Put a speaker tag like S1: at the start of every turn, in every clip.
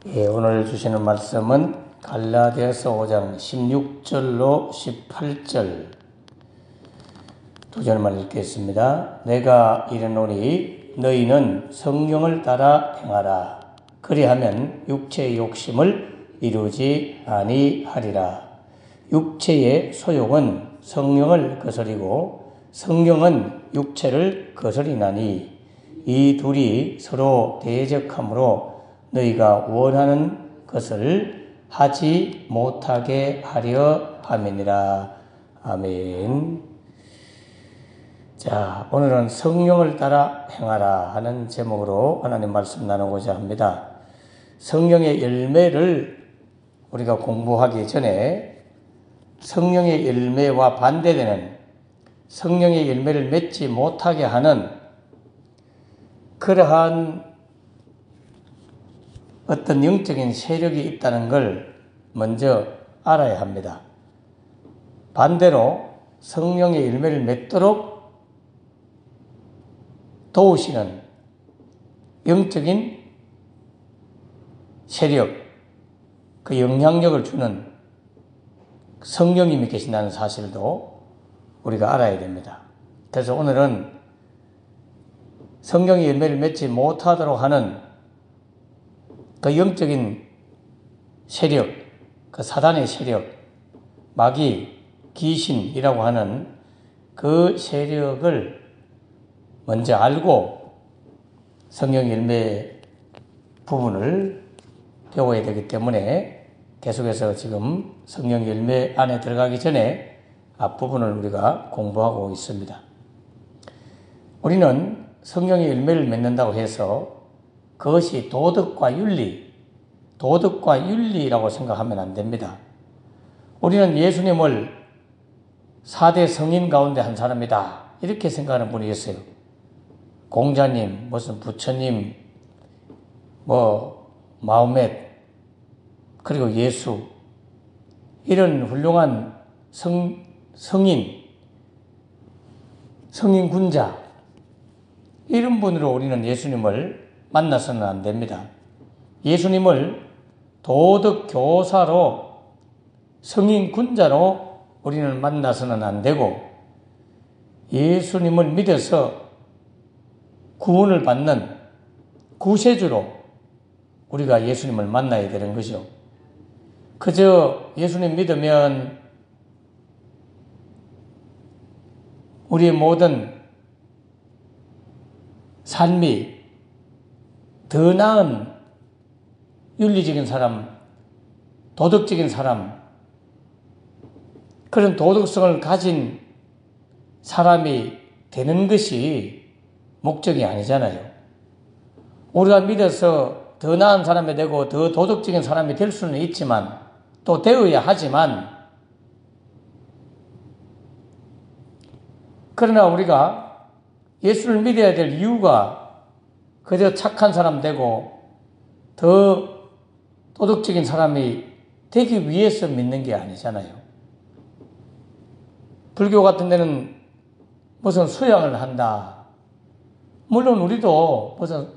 S1: 오늘 주시는 말씀은 갈라디아서 5장 16절로 18절 두 절만 읽겠습니다. 내가 이르노니 너희는 성령을 따라 행하라. 그리하면 육체의 욕심을 이루지 아니하리라. 육체의 소욕은 성령을 거스리고 성령은 육체를 거스리나니 이 둘이 서로 대적하므로 너희가 원하는 것을 하지 못하게 하려 함이니라. 아멘. 자, 오늘은 성령을 따라 행하라 하는 제목으로 하나님 말씀 나누고자 합니다. 성령의 열매를 우리가 공부하기 전에 성령의 열매와 반대되는 성령의 열매를 맺지 못하게 하는 그러한 어떤 영적인 세력이 있다는 걸 먼저 알아야 합니다. 반대로 성령의 열매를 맺도록 도우시는 영적인 세력, 그 영향력을 주는 성령님이 계신다는 사실도 우리가 알아야 됩니다. 그래서 오늘은 성령의 열매를 맺지 못하도록 하는 그 영적인 세력, 그 사단의 세력, 마귀, 귀신이라고 하는 그 세력을 먼저 알고 성령 열매 부분을 배워야 되기 때문에 계속해서 지금 성령 열매 안에 들어가기 전에 앞부분을 우리가 공부하고 있습니다. 우리는 성령의 열매를 맺는다고 해서 그것이 도덕과 윤리라고 생각하면 안 됩니다. 우리는 예수님을 4대 성인 가운데 한 사람이다. 이렇게 생각하는 분이 있어요. 공자님, 무슨 부처님, 마호멧, 그리고 예수, 이런 훌륭한 성인 군자, 이런 분으로 우리는 예수님을 만나서는 안 됩니다. 예수님을 도덕 교사로 성인 군자로 우리는 만나서는 안 되고 예수님을 믿어서 구원을 받는 구세주로 우리가 예수님을 만나야 되는 것이죠. 그저 예수님 믿으면 우리의 모든 삶이 더 나은 윤리적인 사람, 도덕적인 사람, 그런 도덕성을 가진 사람이 되는 것이 목적이 아니잖아요. 우리가 믿어서 더 나은 사람이 되고 더 도덕적인 사람이 될 수는 있지만 또 되어야 하지만 그러나 우리가 예수를 믿어야 될 이유가 그저 착한 사람 되고 더 도덕적인 사람이 되기 위해서 믿는 게 아니잖아요. 불교 같은 데는 무슨 수양을 한다. 물론 우리도 무슨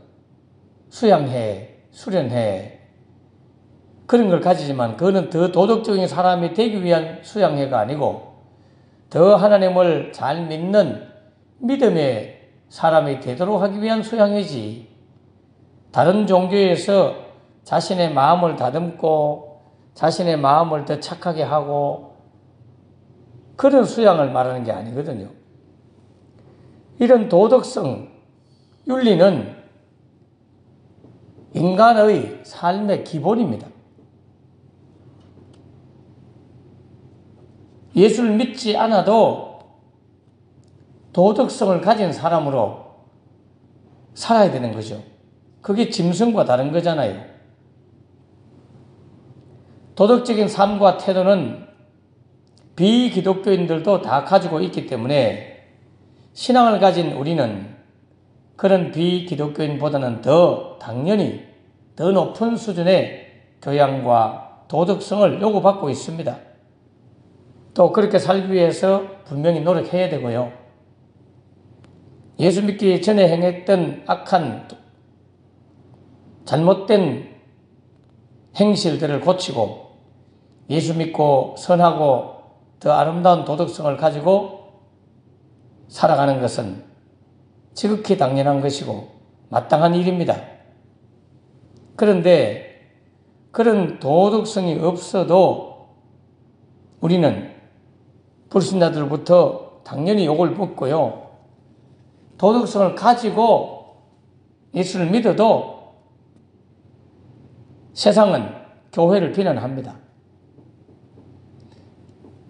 S1: 수양해, 수련해 그런 걸 가지지만 그거는 더 도덕적인 사람이 되기 위한 수양회가 아니고 더 하나님을 잘 믿는 믿음의 사람이 되도록 하기 위한 수양회지. 다른 종교에서 자신의 마음을 다듬고 자신의 마음을 더 착하게 하고 그런 수양을 말하는 게 아니거든요. 이런 도덕성, 윤리는 인간의 삶의 기본입니다. 예수를 믿지 않아도 도덕성을 가진 사람으로 살아야 되는 거죠. 그게 짐승과 다른 거잖아요. 도덕적인 삶과 태도는 비기독교인들도 다 가지고 있기 때문에 신앙을 가진 우리는 그런 비기독교인보다는 당연히 더 높은 수준의 교양과 도덕성을 요구받고 있습니다. 또 그렇게 살기 위해서 분명히 노력해야 되고요. 예수 믿기 전에 행했던 악한 잘못된 행실들을 고치고 예수 믿고 선하고 더 아름다운 도덕성을 가지고 살아가는 것은 지극히 당연한 것이고 마땅한 일입니다. 그런데 그런 도덕성이 없어도 우리는 불신자들부터 당연히 욕을 먹고요. 도덕성을 가지고 예수를 믿어도 세상은 교회를 비난합니다.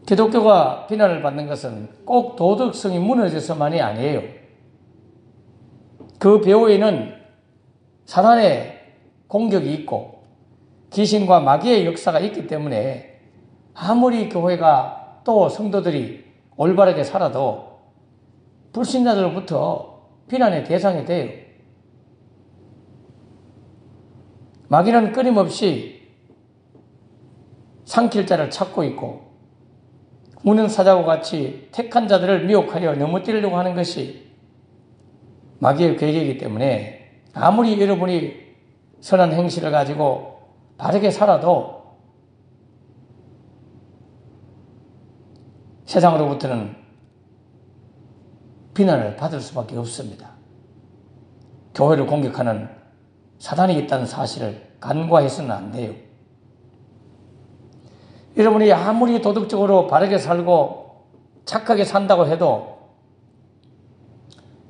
S1: 기독교가 비난을 받는 것은 꼭 도덕성이 무너져서만이 아니에요. 그 배후에는 사단의 공격이 있고 귀신과 마귀의 역사가 있기 때문에 아무리 교회가 또 성도들이 올바르게 살아도 불신자들로부터 비난의 대상이 돼요. 마귀는 끊임없이 삼킬 자를 찾고 있고 우는 사자와 같이 택한 자들을 미혹하려 넘어뜨리려고 하는 것이 마귀의 계획이기 때문에 아무리 여러분이 선한 행실을 가지고 바르게 살아도 세상으로부터는 비난을 받을 수밖에 없습니다. 교회를 공격하는 사단이 있다는 사실을 간과해서는 안 돼요. 여러분이 아무리 도덕적으로 바르게 살고 착하게 산다고 해도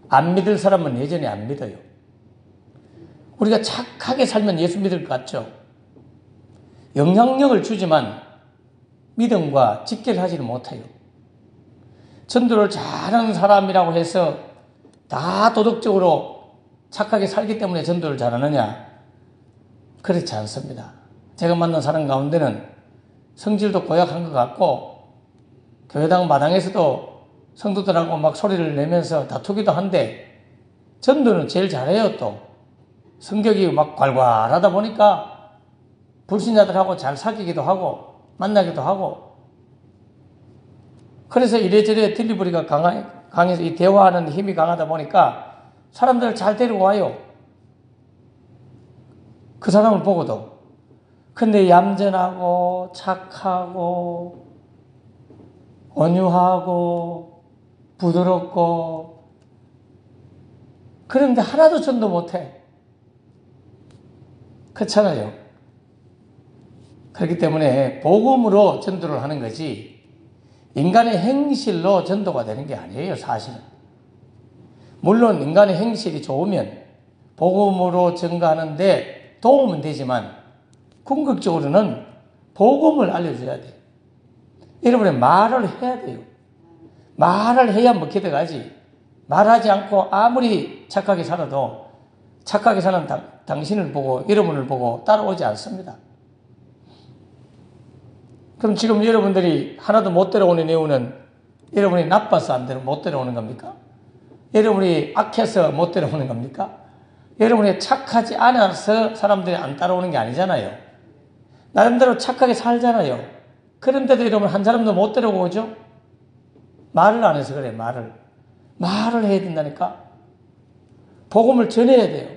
S1: 안 믿을 사람은 여전히 안 믿어요. 우리가 착하게 살면 예수 믿을 것 같죠? 영향력을 주지만 믿음과 직결하지는 못해요. 전도를 잘하는 사람이라고 해서 다 도덕적으로 착하게 살기 때문에 전도를 잘하느냐? 그렇지 않습니다. 제가 만난 사람 가운데는 성질도 고약한 것 같고 교회당 마당에서도 성도들하고 막 소리를 내면서 다투기도 한데 전도는 제일 잘해요. 또 성격이 막 괄괄하다 보니까 불신자들하고 잘 사귀기도 하고 만나기도 하고 그래서 이래저래 딜리버리가 강해서 이 대화하는 힘이 강하다 보니까 사람들을 잘 데리고 와요. 그 사람을 보고도. 근데 얌전하고 착하고 온유하고 부드럽고 그런데 하나도 전도 못해. 그렇잖아요. 그렇기 때문에 복음으로 전도를 하는 거지 인간의 행실로 전도가 되는 게 아니에요. 사실은. 물론 인간의 행실이 좋으면 복음으로 증거하는데 도움은 되지만 궁극적으로는 복음을 알려줘야 돼요. 여러분의 말을 해야 돼요. 말을 해야 먹혀 들어가지. 말하지 않고 아무리 착하게 살아도 착하게 사는 당신을 보고 여러분을 보고 따라오지 않습니다. 그럼 지금 여러분들이 하나도 못 데려오는 이유는 여러분이 나빠서 못 데려오는 겁니까? 여러분이 악해서 못 데려오는 겁니까? 여러분이 착하지 않아서 사람들이 안 따라오는 게 아니잖아요. 나름대로 착하게 살잖아요. 그런데도 여러분 한 사람도 못 데려오고 오죠? 말을 안 해서 그래. 말을 해야 된다니까. 복음을 전해야 돼요.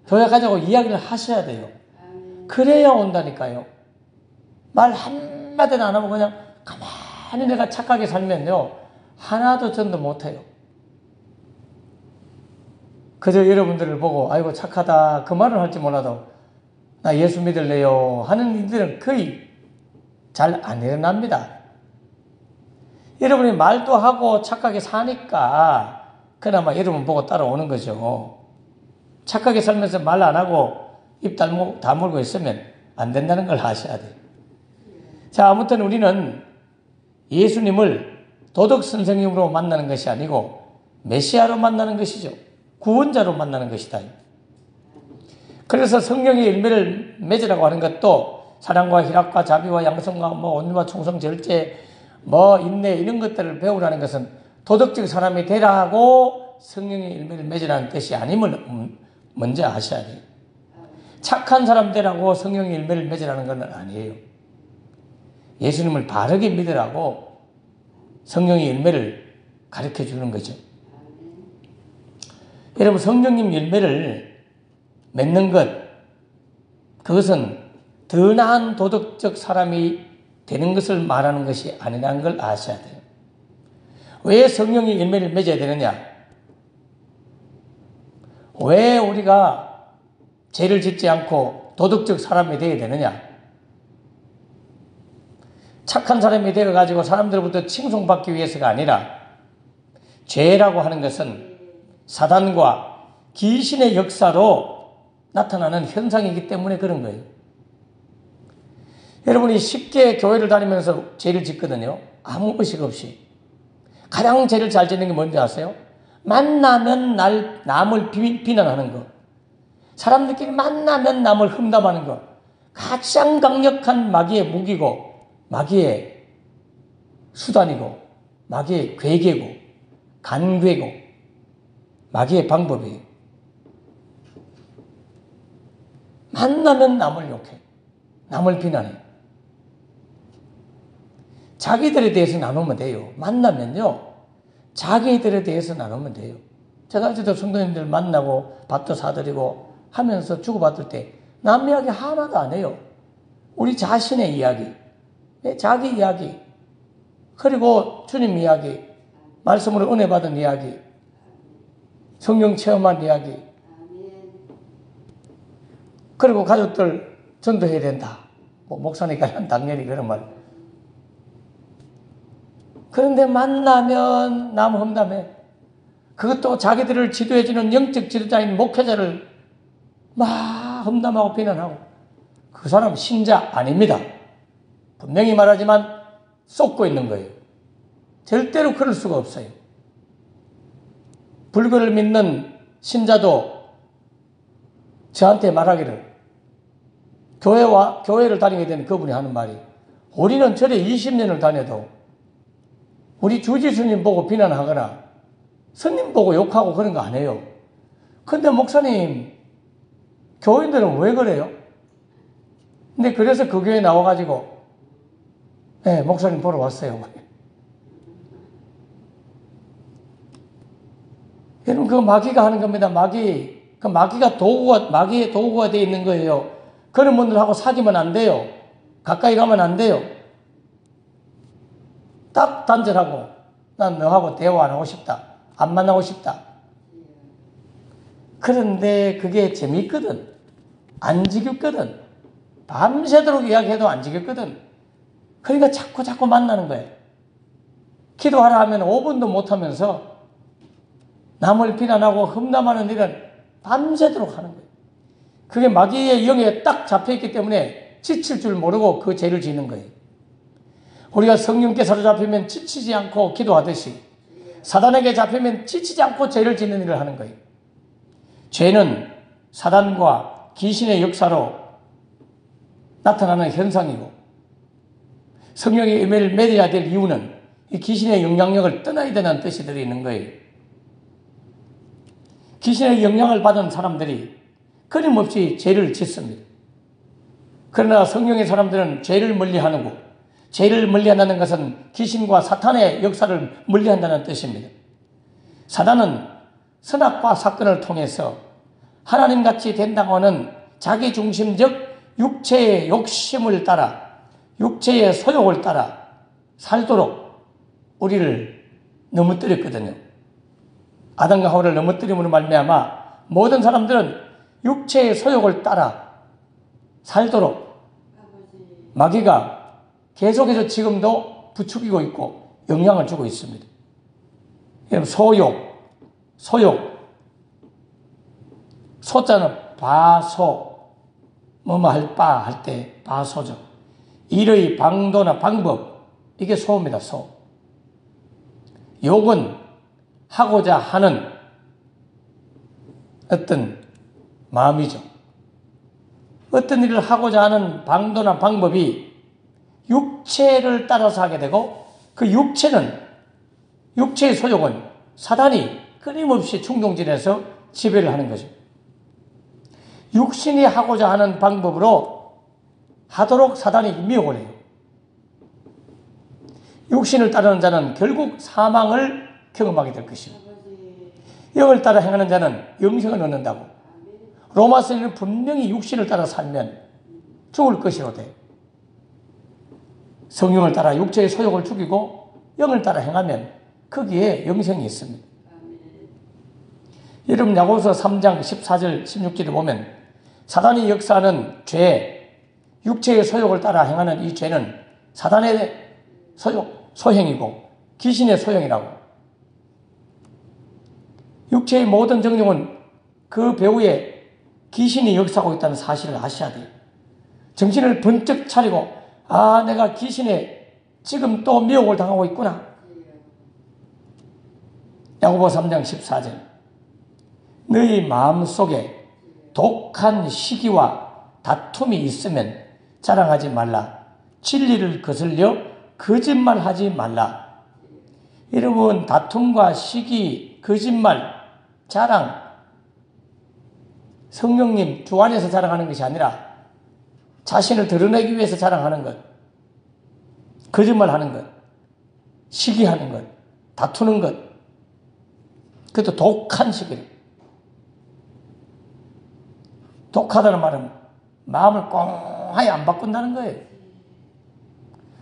S1: 교회 가자고 이야기를 하셔야 돼요. 그래야 온다니까요. 말 한마디는 안 하고 그냥 가만히 내가 착하게 살면요. 하나도 전도 못해요. 그저 여러분들을 보고 아이고 착하다 그 말을 할지 몰라도 나 예수 믿을래요 하는 일들은 거의 잘 안 일어납니다. 여러분이 말도 하고 착하게 사니까 그나마 여러분 보고 따라오는 거죠. 착하게 살면서 말 안 하고 입 다물고 있으면 안 된다는 걸 아셔야 돼요. 자, 아무튼 우리는 예수님을 도덕 선생님으로 만나는 것이 아니고 메시아로 만나는 것이죠. 구원자로 만나는 것이다. 그래서 성령의 열매를 맺으라고 하는 것도 사랑과 희락과 자비와 양성과 온유와 충성 절제 인내 이런 것들을 배우라는 것은 도덕적 사람이 되라고 성령의 열매를 맺으라는 뜻이 아님을 먼저 아셔야 돼요. 착한 사람 되라고 성령의 열매를 맺으라는 건 아니에요. 예수님을 바르게 믿으라고 성령의 열매를 가르쳐 주는 거죠. 여러분 성령님 열매를 맺는 것 그것은 더 나은 도덕적 사람이 되는 것을 말하는 것이 아니라는 걸 아셔야 돼요. 왜 성령의 열매를 맺어야 되느냐? 왜 우리가 죄를 짓지 않고 도덕적 사람이 되어야 되느냐? 착한 사람이 되어가지고 사람들로부터 칭송받기 위해서가 아니라 죄라고 하는 것은 사단과 귀신의 역사로 나타나는 현상이기 때문에 그런 거예요. 여러분이 쉽게 교회를 다니면서 죄를 짓거든요. 아무 의식 없이. 가장 죄를 잘 짓는 게 뭔지 아세요? 만나면 남을 비난하는 거. 사람들끼리 만나면 남을 흠담하는 거. 가장 강력한 마귀의 무기고 마귀의 수단이고 마귀의 괴계고 간괴고 마귀의 방법이에요. 만나면 남을 욕해. 남을 비난해. 자기들에 대해서 나누면 돼요. 만나면요. 자기들에 대해서 나누면 돼요. 제가 어제도 성도님들 만나고 밥도 사드리고 하면서 주고받을 때 남 이야기 하나도 안 해요. 우리 자신의 이야기, 자기 이야기, 그리고 주님 이야기, 말씀으로 은혜 받은 이야기, 성령 체험한 이야기, 그리고 가족들 전도해야 된다. 목사니까 당연히 그런 말. 그런데 만나면 남 험담해. 그것도 자기들을 지도해주는 영적 지도자인 목회자를 막 험담하고 비난하고. 그 사람 신자 아닙니다. 분명히 말하지만 쏟고 있는 거예요. 절대로 그럴 수가 없어요. 불교를 믿는 신자도 저한테 말하기를, 교회를 다니게 된 그분이 하는 말이, 우리는 절에 20년을 다녀도 우리 주지스님 보고 비난하거나 스님 보고 욕하고 그런 거 안 해요. 근데 목사님, 교인들은 왜 그래요? 근데 그래서 그 교회 나와가지고, 네, 목사님 보러 왔어요. 여러분, 그 마귀가 하는 겁니다. 마귀의 도구가 되어 있는 거예요. 그런 분들하고 사귀면 안 돼요. 가까이 가면 안 돼요. 딱 단절하고, 난 너하고 대화 안 하고 싶다. 안 만나고 싶다. 그런데 그게 재미있거든. 안 지겹거든. 밤새도록 이야기해도 안 지겹거든. 그러니까 자꾸 만나는 거예요. 기도하라 하면 5분도 못하면서 남을 비난하고 흠담하는 일은 밤새도록 하는 거예요. 그게 마귀의 영에 딱 잡혀있기 때문에 지칠 줄 모르고 그 죄를 짓는 거예요. 우리가 성령께 사로잡히면 지치지 않고 기도하듯이 사단에게 잡히면 지치지 않고 죄를 짓는 일을 하는 거예요. 죄는 사단과 귀신의 역사로 나타나는 현상이고, 성령의 열매를 맺어야 될 이유는 이 귀신의 영향력을 떠나야 되는 뜻이 들어있는 거예요. 귀신의 영향을 받은 사람들이 끊임없이 죄를 짓습니다. 그러나 성령의 사람들은 죄를 멀리하고, 죄를 멀리한다는 것은 귀신과 사탄의 역사를 멀리한다는 뜻입니다. 사단은 선악과 사건을 통해서 하나님같이 된다고 하는 자기중심적 육체의 욕심을 따라, 육체의 소욕을 따라 살도록 우리를 넘어뜨렸거든요. 아담과 하와를 넘어뜨림으로 말미암아 모든 사람들은 육체의 소욕을 따라 살도록 마귀가 계속해서 지금도 부추기고 있고 영향을 주고 있습니다. 소욕, 소자는 바소, 뭐뭐 할 바 할 때 바소죠. 일의 방도나 방법, 이게 소입니다. 소. 욕은 하고자 하는 어떤 마음이죠. 어떤 일을 하고자 하는 방도나 방법이 육체를 따라서 하게 되고, 그 육체의 소욕은 사단이 끊임없이 충동질해서 지배를 하는 거죠. 육신이 하고자 하는 방법으로 하도록 사단이 미혹을 해요. 육신을 따르는 자는 결국 사망을 경험하게 될 것입니다. 영을 따라 행하는 자는 영생을 얻는다고. 로마서에는 분명히 육신을 따라 살면 죽을 것이로되 성령을 따라 육체의 소욕을 죽이고 영을 따라 행하면 거기에 영생이 있습니다. 여러분 야고보서 3장 14절 16절에 보면 사단이 역사하는 죄, 육체의 소욕을 따라 행하는 이 죄는 사단의 소행이고 귀신의 소행이라고. 육체의 모든 정욕은 그 배후에 귀신이 역사하고 있다는 사실을 아셔야 돼요. 정신을 번쩍 차리고 내가 귀신에 지금 또 미혹을 당하고 있구나. 야고보 3장 14절 너희 마음속에 독한 시기와 다툼이 있으면 자랑하지 말라. 진리를 거슬려 거짓말하지 말라. 여러분 다툼과 시기, 거짓말, 자랑 성령님 주 안에서 자랑하는 것이 아니라 자신을 드러내기 위해서 자랑하는 것, 거짓말하는 것, 시기하는 것, 다투는 것, 그것도 독한 시기를. 독하다는 말은 마음을 꽁하게 안 바꾼다는 거예요.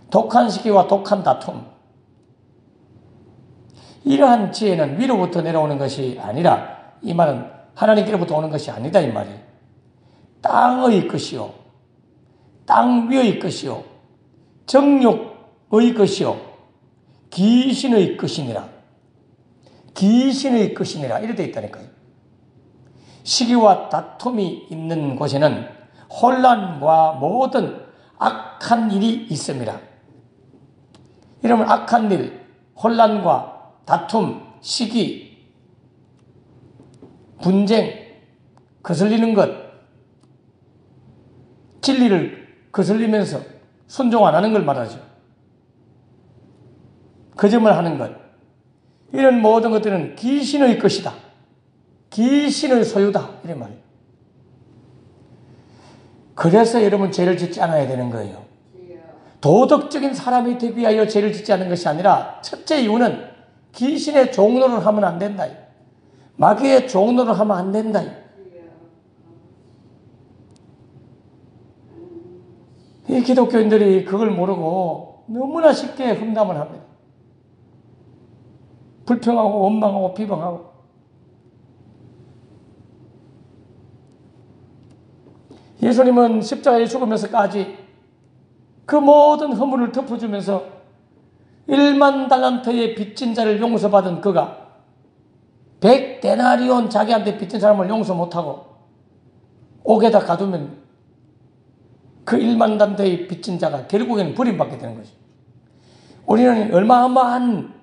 S1: 독한 시기와 독한 다툼. 이러한 지혜는 위로부터 내려오는 것이 아니라 이 말은 하나님께로부터 오는 것이 아니다 이 말이에요. 땅의 것이요, 땅 위의 것이요, 정욕의 것이요, 귀신의 것이니라. 귀신의 것이니라 이렇게 되어 있다니까요. 시기와 다툼이 있는 곳에는 혼란과 모든 악한 일이 있습니다. 이러면 악한 일, 혼란과 다툼, 시기, 분쟁, 거슬리는 것, 진리를 거슬리면서 순종 안 하는 걸 말하죠. 거짓말하는 것, 이런 모든 것들은 귀신의 것이다. 귀신의 소유다. 이런 말이에요. 그래서 여러분 죄를 짓지 않아야 되는 거예요. 도덕적인 사람이 되기 위하여 죄를 짓지 않는 것이 아니라 첫째 이유는 귀신의 종노를 하면 안 된다. 마귀의 종노를 하면 안 된다. 이 기독교인들이 그걸 모르고 너무나 쉽게 험담을 합니다. 불평하고 원망하고 비방하고. 예수님은 십자가에 죽으면서까지 그 모든 허물을 덮어주면서 1만 달란트의 빚진 자를 용서받은 그가 100데나리온 자기한테 빚진 사람을 용서 못하고 옥에다 가두면 그 1만 달란트의 빚진 자가 결국에는 버림받게 되는 것이죠. 우리는 얼마어마한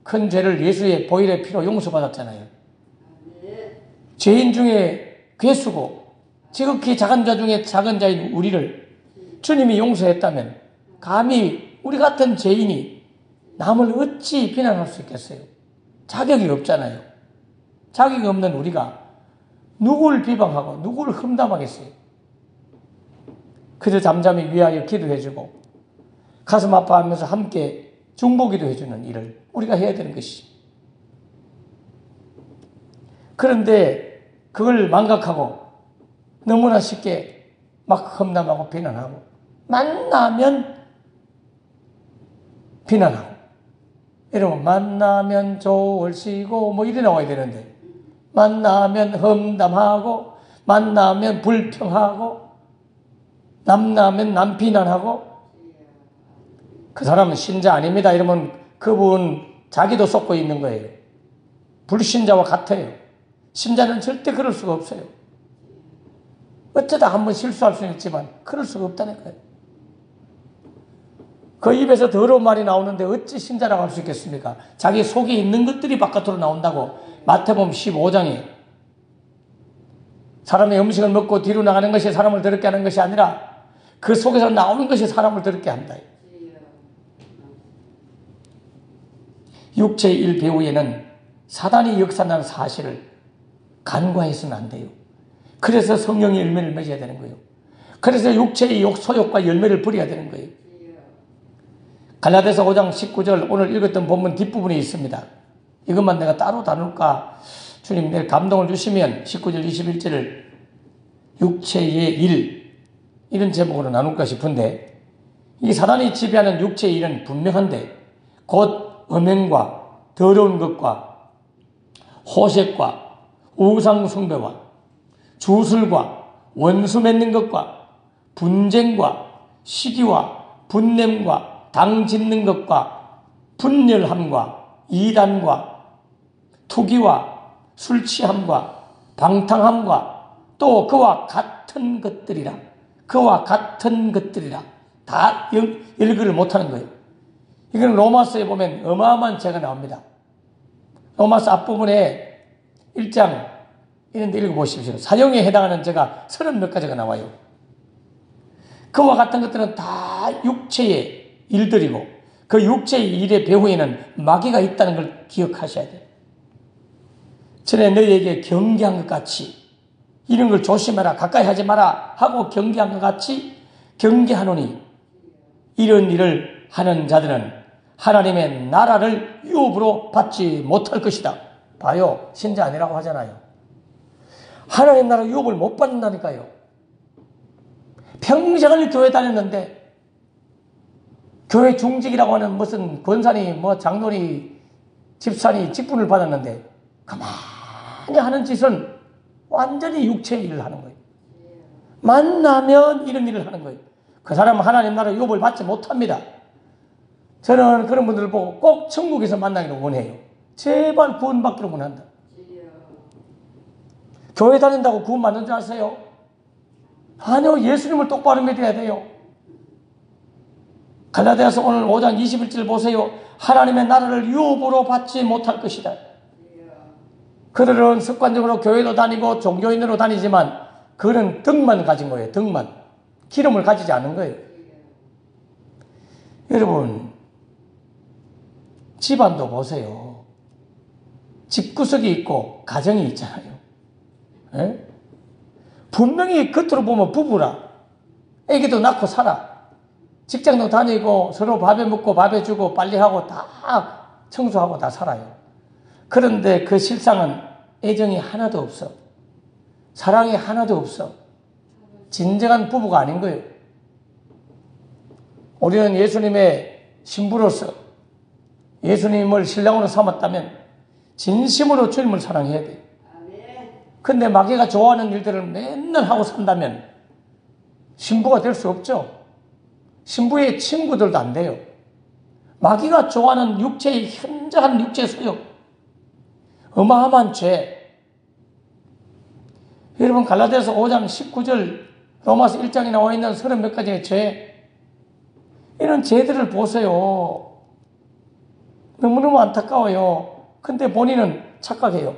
S1: 큰 죄를 예수의 보혈의 피로 용서받았잖아요. 죄인 중에 괴수고 지극히 작은 자 중에 작은 자인 우리를 주님이 용서했다면 감히 우리 같은 죄인이 남을 어찌 비난할 수 있겠어요? 자격이 없잖아요. 자격이 없는 우리가 누구를 비방하고 누구를 험담하겠어요? 그저 잠잠히 위하여 기도해주고 가슴 아파하면서 함께 중보기도 해주는 일을 우리가 해야 되는 것이죠. 그런데 그걸 망각하고 너무나 쉽게 막 험담하고 비난하고 만나면 비난하고 이러면 만나면 좋을시고 뭐 이래 나와야 되는데 만나면 험담하고 만나면 불평하고 남나면 남 비난하고 그 사람은 신자 아닙니다. 이러면 그분 자기도 속고 있는 거예요. 불신자와 같아요. 신자는 절대 그럴 수가 없어요. 어쩌다 한번 실수할 수는 있지만 그럴 수가 없다는 거예요. 그 입에서 더러운 말이 나오는데 어찌 신자라고 할 수 있겠습니까? 자기 속에 있는 것들이 바깥으로 나온다고 마태복음 15장에 사람의 음식을 먹고 뒤로 나가는 것이 사람을 더럽게 하는 것이 아니라 그 속에서 나오는 것이 사람을 더럽게 한다. 육체의 일 배후에는 사단이 역사한다는 사실을 간과해서는 안 돼요. 그래서 성령의 열매를 맺어야 되는 거예요. 그래서 육체의 소욕과 열매를 버려야 되는 거예요. 갈라디아서 5장 19절 오늘 읽었던 본문 뒷부분에 있습니다. 이것만 내가 따로 다룰까? 주님 내일 감동을 주시면 19절 21절을 육체의 일 이런 제목으로 나눌까 싶은데, 이 사단이 지배하는 육체의 일은 분명한데 곧 음행과 더러운 것과 호색과 우상 숭배와 주술과 원수 맺는 것과 분쟁과 시기와 분냄과 당 짓는 것과 분열함과 이단과 투기와 술 취함과 방탕함과 또 그와 같은 것들이라 다 열거를 못하는 거예요. 이건 로마서에 보면 어마어마한 죄가 나옵니다. 로마서 앞부분에 1장 이런 데 읽어보십시오. 사형에 해당하는 죄가 30몇 가지가 나와요. 그와 같은 것들은 다 육체의 일들이고 그 육체의 일의 배후에는 마귀가 있다는 걸 기억하셔야 돼요. 전에 너희에게 경계한 것 같이 이런 걸 조심해라, 가까이 하지 마라 하고 경계한 것 같이 경계하노니 이런 일을 하는 자들은 하나님의 나라를 유업으로 받지 못할 것이다. 봐요. 신자 아니라고 하잖아요. 하나님 나라 유업을 못 받는다니까요. 평생을 교회 다녔는데 교회 중직이라고 하는 무슨 권사니 장로니 집사니 직분을 받았는데 가만히 하는 짓은 완전히 육체의 일을 하는 거예요. 만나면 이런 일을 하는 거예요. 그 사람은 하나님 나라 유업을 받지 못합니다. 저는 그런 분들을 보고 꼭 천국에서 만나기를 원해요. 제발 구원받기를 원한다. 교회 다닌다고 구원 받는 줄 아세요? 아니요. 예수님을 똑바로 믿어야 돼요. 갈라디아서 오늘 5장 21절 보세요. 하나님의 나라를 유업으로 받지 못할 것이다. 그들은 습관적으로 교회도 다니고 종교인으로 다니지만 그는 덕만 가진 거예요. 덕만. 기름을 가지지 않은 거예요. 여러분, 집안도 보세요. 집구석이 있고 가정이 있잖아요. 에? 분명히 겉으로 보면 부부라. 애기도 낳고 살아. 직장도 다니고 서로 밥에 먹고 밥에 주고 빨래하고 다 청소하고 다 살아요. 그런데 그 실상은 애정이 하나도 없어. 사랑이 하나도 없어. 진정한 부부가 아닌 거예요. 우리는 예수님의 신부로서 예수님을 신랑으로 삼았다면 진심으로 주님을 사랑해야 돼요. 근데 마귀가 좋아하는 일들을 맨날 하고 산다면 신부가 될 수 없죠. 신부의 친구들도 안 돼요. 마귀가 좋아하는 육체의 현저한 육체 소욕, 어마어마한 죄. 여러분 갈라디아서 5장 19절, 로마서 1장에 나와 있는 30몇 가지의 죄, 이런 죄들을 보세요. 너무너무 안타까워요. 근데 본인은 착각해요.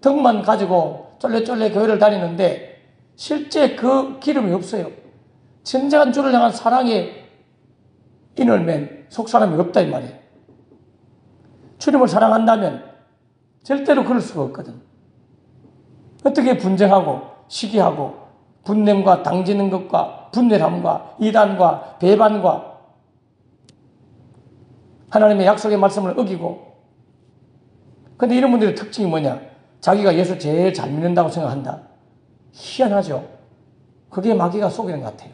S1: 덕만 가지고 쫄래쫄래 교회를 다니는데 실제 그 기름이 없어요. 진정한 주를 향한 사랑의 인을 맨 속사람이 없다 이 말이에요. 주님을 사랑한다면 절대로 그럴 수가 없거든. 어떻게 분쟁하고 시기하고 분냄과 당지는 것과 분열함과 이단과 배반과 하나님의 약속의 말씀을 어기고. 근데 이런 분들의 특징이 뭐냐? 자기가 예수 제일 잘 믿는다고 생각한다. 희한하죠? 그게 마귀가 속이는 것 같아요.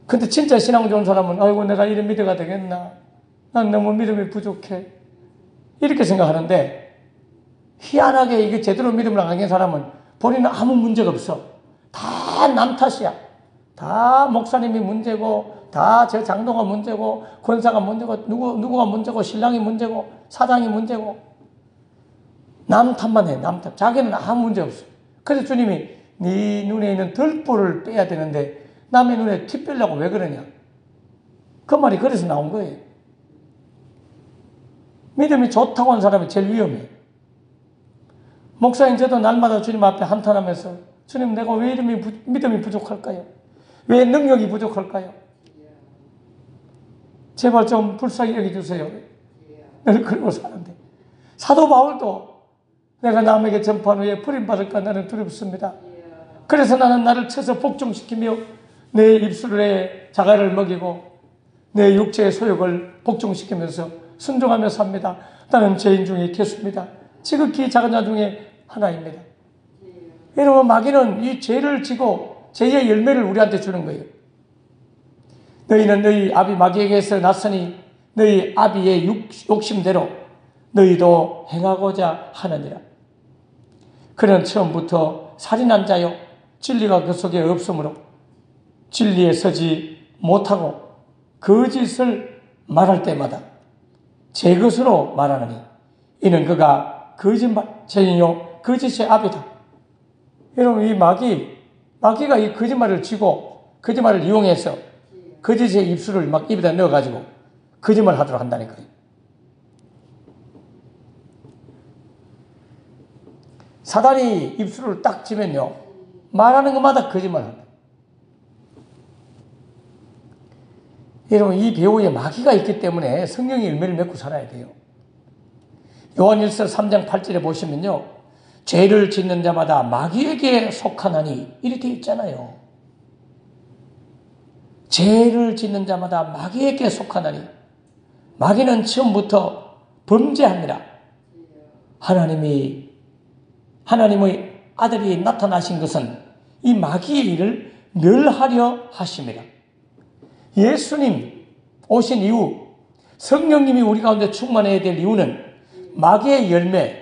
S1: 근데 진짜 신앙 좋은 사람은 아이고 내가 이런 믿어가 되겠나? 난 너무 믿음이 부족해. 이렇게 생각하는데 희한하게 이게 제대로 믿음을 안 가진 사람은 본인은 아무 문제가 없어. 다 남 탓이야. 다 목사님이 문제고 다 제 장로가 문제고 권사가 문제고 누구가 문제고 신랑이 문제고 사장이 문제고 남 탓만 해. 남 탓. 자기는 아무 문제 없어. 그래서 주님이 네 눈에 있는 덜보를 빼야 되는데 남의 눈에 티 빼려고 왜 그러냐? 그 말이 그래서 나온 거예요. 믿음이 좋다고 하는 사람이 제일 위험해. 목사인 저도 날마다 주님 앞에 한탄하면서 주님 내가 왜 믿음이 부족할까요? 왜 능력이 부족할까요? 제발 좀 불쌍히 여겨주세요. 늘 그러고 사는데. 사도 바울도 내가 남에게 전파한 후에 버림받을까 나는 두렵습니다. 그래서 나는 나를 쳐서 복종시키며 내 입술에 자갈을 먹이고 내 육체의 소욕을 복종시키면서 순종하며 삽니다. 나는 죄인 중에 개수입니다. 지극히 작은 자 중에 하나입니다. 여러분 마귀는 이 죄를 지고 죄의 열매를 우리한테 주는 거예요. 너희는 너희 아비 마귀에게서 났으니 너희 아비의 욕심대로 너희도 행하고자 하느니라. 그는 처음부터 살인한 자요 진리가 그 속에 없으므로 진리에 서지 못하고 거짓을 말할 때마다 제 것으로 말하느니 이는 그가 거짓말쟁이요 거짓의 아비다. 여러분, 이 마귀가 이 거짓말을 쥐고 거짓말을 이용해서 거짓의 입술을 막 입에다 넣어가지고 거짓말 하도록 한다니까요. 사단이 입술을 딱 쥐면요, 말하는 것마다 거짓말 합니다. 여러분, 이 배후에 마귀가 있기 때문에 성령의 열매를 맺고 살아야 돼요. 요한일서 3장 8절에 보시면요, 죄를 짓는 자마다 마귀에게 속하나니 이렇게 되어 있잖아요. 죄를 짓는 자마다 마귀에게 속하나니 마귀는 처음부터 범죄합니다. 하나님의 아들이 나타나신 것은 이 마귀의 일을 멸하려 하심이라. 예수님 오신 이후 성령님이 우리 가운데 충만해야 될 이유는 마귀의 열매,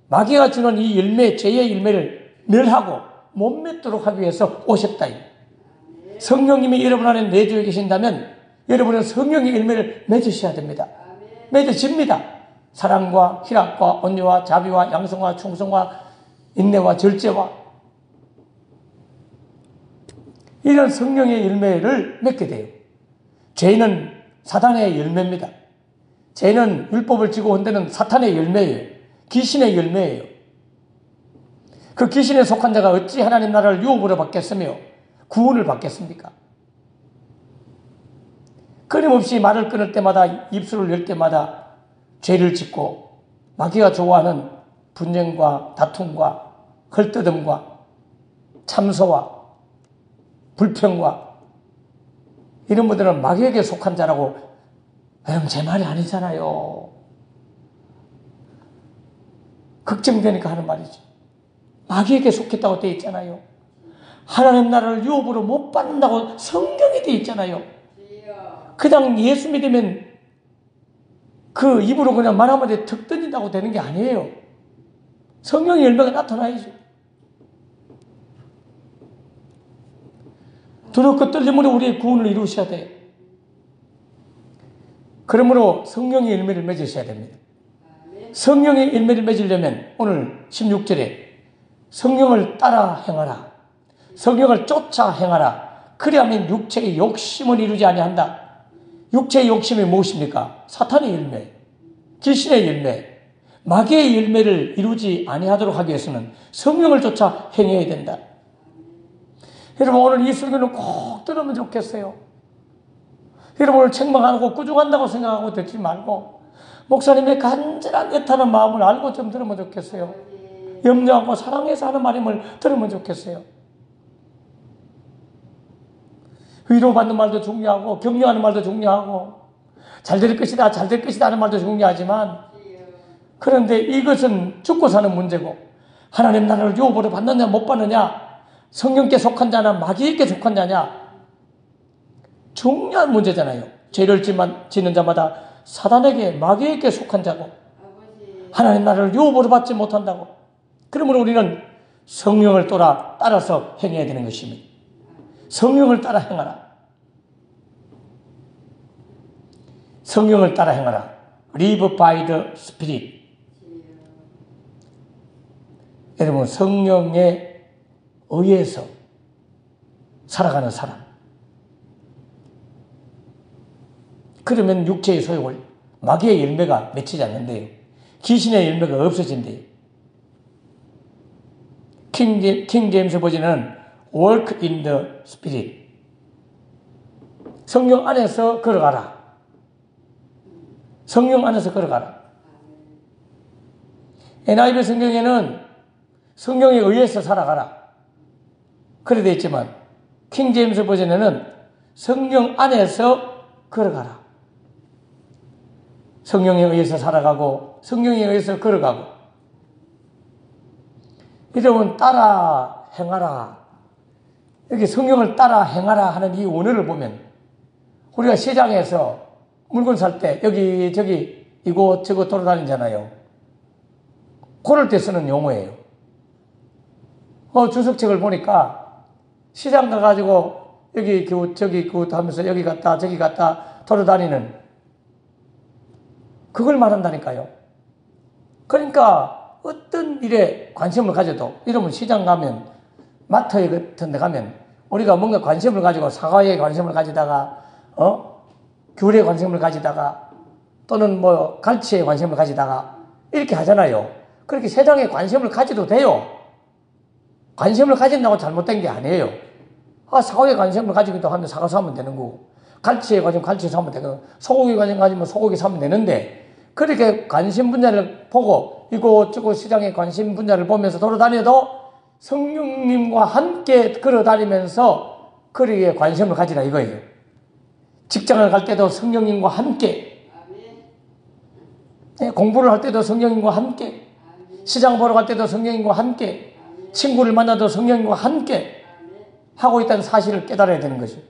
S1: 마귀가 주는 이 열매, 죄의 열매를 멸하고 못 맺도록 하기 위해서 오셨다. 성령님이 여러분 안에 내주에 계신다면 여러분은 성령의 열매를 맺으셔야 됩니다. 맺어집니다. 사랑과 희락과 온유와 자비와 양성과 충성과 인내와 절제와 이런 성령의 열매를 맺게 돼요. 죄는 사단의 열매입니다. 죄는 율법을 지고 흔드는 사탄의 열매예요. 귀신의 열매예요. 그 귀신에 속한 자가 어찌 하나님 나라를 유업으로 받겠으며 구원을 받겠습니까? 끊임없이 말을 끊을 때마다 입술을 열 때마다 죄를 짓고 마귀가 좋아하는 분쟁과 다툼과 헐뜯음과 참소와 불평과 이런 분들은 마귀에게 속한 자라고, 형 제 말이 아니잖아요. 걱정되니까 하는 말이죠. 마귀에게 속했다고 되어 있잖아요. 하나님 나라를 유업으로 못 받는다고 성경에 되어 있잖아요. 그냥 예수 믿으면 그 입으로 그냥 말하면 턱 던진다고 되는 게 아니에요. 성령의 열매가 나타나야죠. 두렵고 떨림으로 우리의 구원을 이루셔야 돼요. 그러므로 성령의 열매를 맺으셔야 됩니다. 성령의 열매를 맺으려면 오늘 16절에 성령을 따라 행하라. 성령을 쫓아 행하라. 그리하면 육체의 욕심을 이루지 아니한다. 육체의 욕심이 무엇입니까? 사탄의 열매, 귀신의 열매, 마귀의 열매를 이루지 아니하도록 하기 위해서는 성령을 쫓아 행해야 된다. 여러분, 오늘 이 설교는 꼭 들으면 좋겠어요. 여러분, 오늘 책망하고 꾸중한다고 생각하고 듣지 말고 목사님의 간절한 애타는 마음을 알고 좀 들으면 좋겠어요. 염려하고 사랑해서 하는 말임을 들으면 좋겠어요. 위로받는 말도 중요하고 격려하는 말도 중요하고 잘 될 것이다, 잘 될 것이다 하는 말도 중요하지만, 그런데 이것은 죽고 사는 문제고 하나님 나라를 유업으로 받느냐 못 받느냐, 성령께 속한 자나 마귀에게 속한 자냐, 중요한 문제잖아요. 죄를 짓는 자마다 사단에게 마귀에게 속한 자고 하나님 나라를 유업으로 받지 못한다고. 그러므로 우리는 성령을 따라서 행해야 되는 것입니다. 성령을 따라 행하라. 성령을 따라 행하라. Live by the Spirit. 여러분, 성령에 의해서 살아가는 사람. 그러면 육체의 소욕을, 마귀의 열매가 맺히지 않는데요. 귀신의 열매가 없어진대요. 킹 제임스 버전은 Walk in the Spirit. 성령 안에서 걸어가라. 성령 안에서 걸어가라. NIV 성경에는 성령에 의해서 살아가라. 그래 되어 있지만 킹 제임스 버전에는 성령 안에서 걸어가라. 성령에 의해서 살아가고 성령에 의해서 걸어가고. 여러분, 따라 행하라. 여기 성령을 따라 행하라 하는 이 원어를 보면 우리가 시장에서 물건 살 때 여기 저기 이곳 저곳 돌아다니잖아요. 그럴 때 쓰는 용어예요. 주석책을 보니까 시장 가가지고 여기 저기 하면서 여기 갔다 저기 갔다 돌아다니는 그걸 말한다니까요. 그러니까 어떤 일에 관심을 가져도, 이러면 시장 가면 마트 같은 데 가면 우리가 뭔가 관심을 가지고 사과에 관심을 가지다가 귤에 관심을 가지다가 또는 뭐 갈치에 관심을 가지다가 이렇게 하잖아요. 그렇게 세상에 관심을 가져도 돼요. 관심을 가진다고 잘못된 게 아니에요. 사과에 관심을 가지기도 하면 사과 사면 되는 거고, 갈치에 관심 갈치 사면 되는 거고, 소고기 관심 가지면 소고기 사면 되는데, 그렇게 관심 분야를 보고 이곳저곳 시장의 관심 분야를 보면서 돌아다녀도 성령님과 함께 걸어다니면서 거기에 관심을 가지라 이거예요. 직장을 갈 때도 성령님과 함께, 공부를 할 때도 성령님과 함께, 시장 보러 갈 때도 성령님과 함께, 친구를 만나도 성령님과 함께 하고 있다는 사실을 깨달아야 되는 것이죠.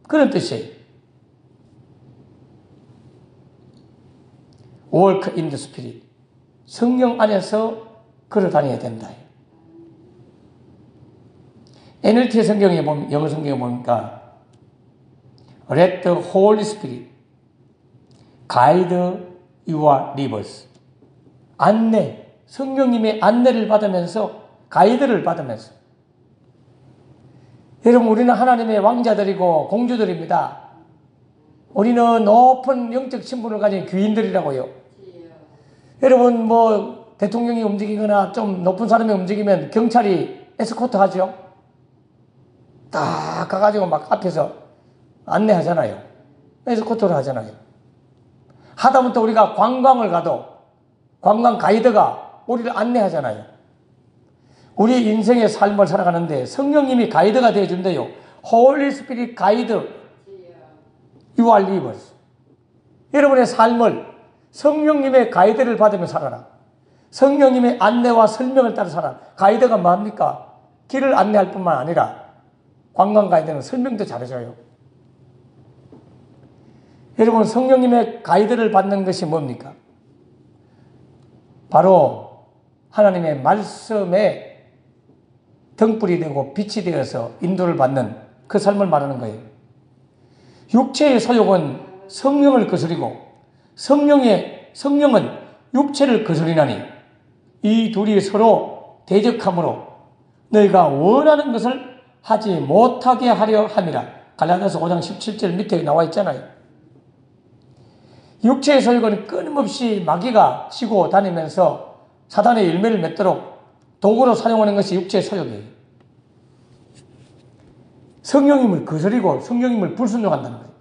S1: 그런 뜻이에요. Walk in the Spirit. 성령 안에서 걸어 다녀야 된다. NLT 성경에 보면, 영어 성경에 보니까 Let the Holy Spirit guide your lives. 안내, 성령님의 안내를 받으면서, 가이드를 받으면서. 여러분, 우리는 하나님의 왕자들이고 공주들입니다. 우리는 높은 영적 신분을 가진 귀인들이라고요. 여러분, 뭐 대통령이 움직이거나 좀 높은 사람이 움직이면 경찰이 에스코트 하죠. 딱 가가지고 막 앞에서 안내하잖아요. 에스코트를 하잖아요. 하다못해 우리가 관광을 가도 관광 가이드가 우리를 안내하잖아요. 우리 인생의 삶을 살아가는데 성령님이 가이드가 되어준대요. Holy Spirit guide your lives. 여러분의 삶을 성령님의 가이드를 받으며 살아라. 성령님의 안내와 설명을 따라 살아라. 가이드가 뭡니까? 길을 안내할 뿐만 아니라 관광 가이드는 설명도 잘해줘요. 여러분, 성령님의 가이드를 받는 것이 뭡니까? 바로 하나님의 말씀에 등불이 되고 빛이 되어서 인도를 받는 그 삶을 말하는 거예요. 육체의 소욕은 성령을 거스리고 성령은 육체를 거스리나니 이 둘이 서로 대적함으로 너희가 원하는 것을 하지 못하게 하려 함이라. 갈라디아서 5장 17절 밑에 나와 있잖아요. 육체의 소욕은 끊임없이 마귀가 치고 다니면서 사단의 열매를 맺도록 도구로 사용하는 것이 육체의 소욕이에요. 성령님을 거스리고 성령님을 불순종한다는 거예요.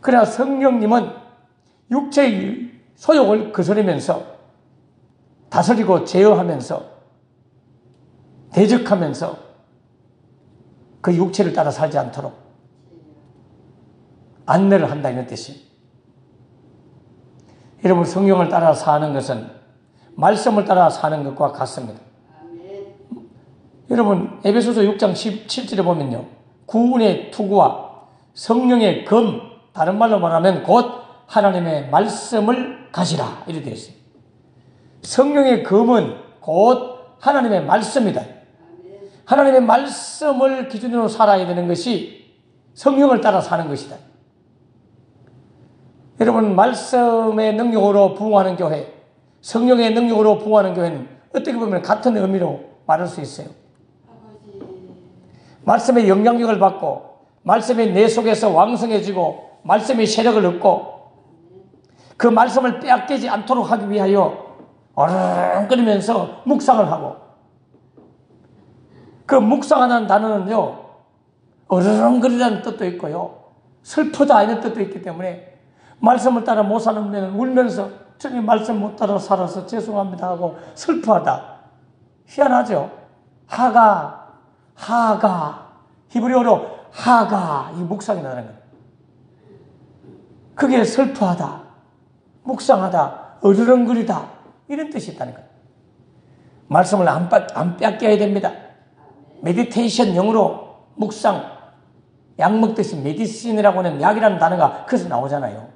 S1: 그러나 성령님은 육체의 소욕을 거스리면서 다스리고 제어하면서 대적하면서 그 육체를 따라 살지 않도록 안내를 한다 이런 뜻이에요. 여러분, 성령을 따라 사는 것은 말씀을 따라 사는 것과 같습니다. 여러분, 에베소서 6장 17절에 보면요, 구원의 투구와 성령의 검, 다른 말로 말하면 곧 하나님의 말씀을 가지라 이렇게 되어 있어요. 성령의 검은 곧 하나님의 말씀이다. 하나님의 말씀을 기준으로 살아야 되는 것이 성령을 따라 사는 것이다. 여러분, 말씀의 능력으로 부흥하는 교회, 성령의 능력으로 부흥하는 교회는 어떻게 보면 같은 의미로 말할 수 있어요. 말씀의 영향력을 받고 말씀이 내 속에서 왕성해지고 말씀의 세력을 얻고 그 말씀을 빼앗기지 않도록 하기 위하여 어르렁거리면서 묵상을 하고, 그 묵상하는 단어는요, 어르렁거리라는 뜻도 있고요, 슬프다 이런 뜻도 있기 때문에 말씀을 따라 못 사는 울면서 주님 말씀 못 따라 살아서 죄송합니다 하고 슬퍼하다. 희한하죠. 하가 히브리어로 하가 이 묵상이 나는 거예요. 그게 슬퍼하다, 묵상하다, 어르렁거리다 이런 뜻이 있다는 거예요. 말씀을 안 뺏겨야 됩니다. 메디테이션 영으로 묵상, 약 먹듯이 메디신이라고 하는 약이라는 단어가 그래서 나오잖아요.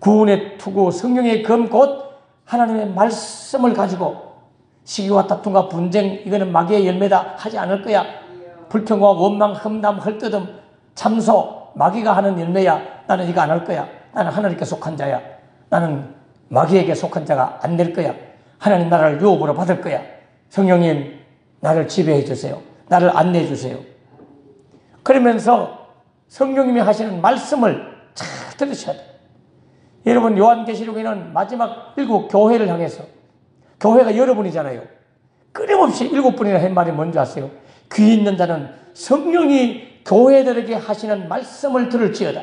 S1: 구원의 투구, 성령의 검 곧 하나님의 말씀을 가지고 시기와 다툼과 분쟁, 이거는 마귀의 열매다 하지 않을 거야. 불평과 원망, 험담, 헐뜯음, 참소, 마귀가 하는 열매야. 나는 이거 안 할 거야. 나는 하나님께 속한 자야. 나는 마귀에게 속한 자가 안 될 거야. 하나님 나라를 유업으로 받을 거야. 성령님 나를 지배해 주세요. 나를 안내해 주세요. 그러면서 성령님이 하시는 말씀을 잘 들으셔야 돼요. 여러분 요한계시록에는 마지막 7 교회를 향해서, 교회가 여러분이잖아요. 끊임없이 7분이나 한 말이 뭔지 아세요? 귀 있는 자는 성령이 교회들에게 하시는 말씀을 들을지어다.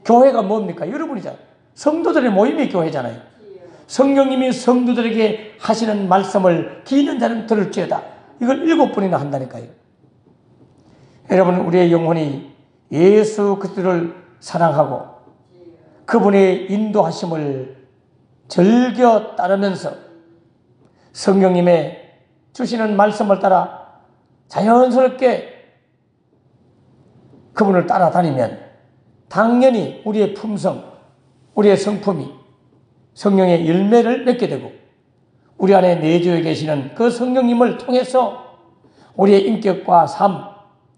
S1: 교회가 뭡니까? 여러분이잖아요. 성도들의 모임이 교회잖아요. 성령님이 성도들에게 하시는 말씀을 귀 있는 자는 들을지어다. 이걸 7분이나 한다니까요. 여러분 우리의 영혼이 예수 그리스도를 사랑하고 그분의 인도하심을 즐겨 따르면서 성령님의 주시는 말씀을 따라 자연스럽게 그분을 따라다니면 당연히 우리의 품성, 우리의 성품이 성령의 열매를 맺게 되고 우리 안에 내주에 계시는 그 성령님을 통해서 우리의 인격과 삶,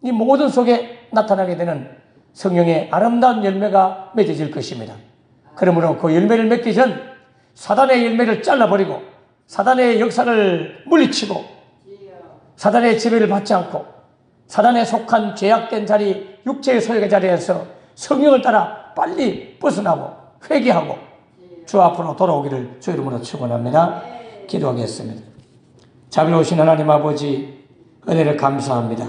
S1: 이 모든 속에 나타나게 되는 성령의 아름다운 열매가 맺어질 것입니다. 그러므로 그 열매를 맺기 전 사단의 열매를 잘라버리고 사단의 역사를 물리치고 사단의 지배를 받지 않고 사단에 속한 죄악된 자리, 육체의 소욕의 자리에서 성령을 따라 빨리 벗어나고 회개하고 주 앞으로 돌아오기를 주 이름으로 축원합니다. 기도하겠습니다. 자비로우신 하나님 아버지, 은혜를 감사합니다.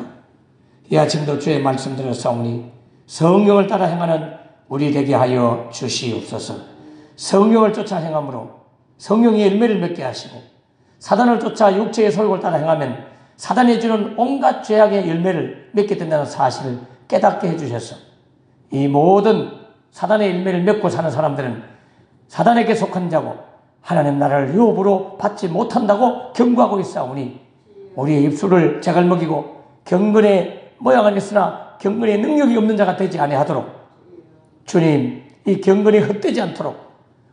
S1: 이 아침도 주의 말씀 들었사오니 성령을 따라 행하는 우리 되게 하여 주시옵소서. 성령을 쫓아 행함으로 성령의 열매를 맺게 하시고 사단을 쫓아 육체의 소욕을 따라 행하면 사단이 주는 온갖 죄악의 열매를 맺게 된다는 사실을 깨닫게 해주셔서 이 모든 사단의 열매를 맺고 사는 사람들은 사단에게 속한 자고 하나님 나라를 유업으로 받지 못한다고 경고하고 있사오니 우리의 입술을 재갈 먹이고 경건의 모양은 있으나 경건의 능력이 없는 자가 되지 아니하도록 주님 이 경건이 헛되지 않도록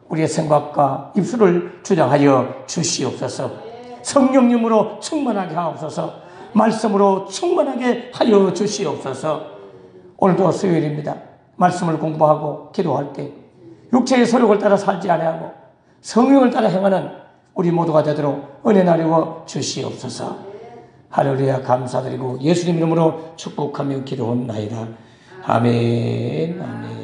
S1: 우리의 생각과 입술을 주장하여 주시옵소서. 성령님으로 충만하게 하옵소서. 말씀으로 충만하게 하여 주시옵소서. 오늘도 수요일입니다. 말씀을 공부하고 기도할 때 육체의 소욕을 따라 살지 아니하고 성령을 따라 행하는 우리 모두가 되도록 은혜 나누어 주시옵소서. 할렐루야. 감사드리고 예수님 이름으로 축복하며 기도합나이다. 아멘. 아멘.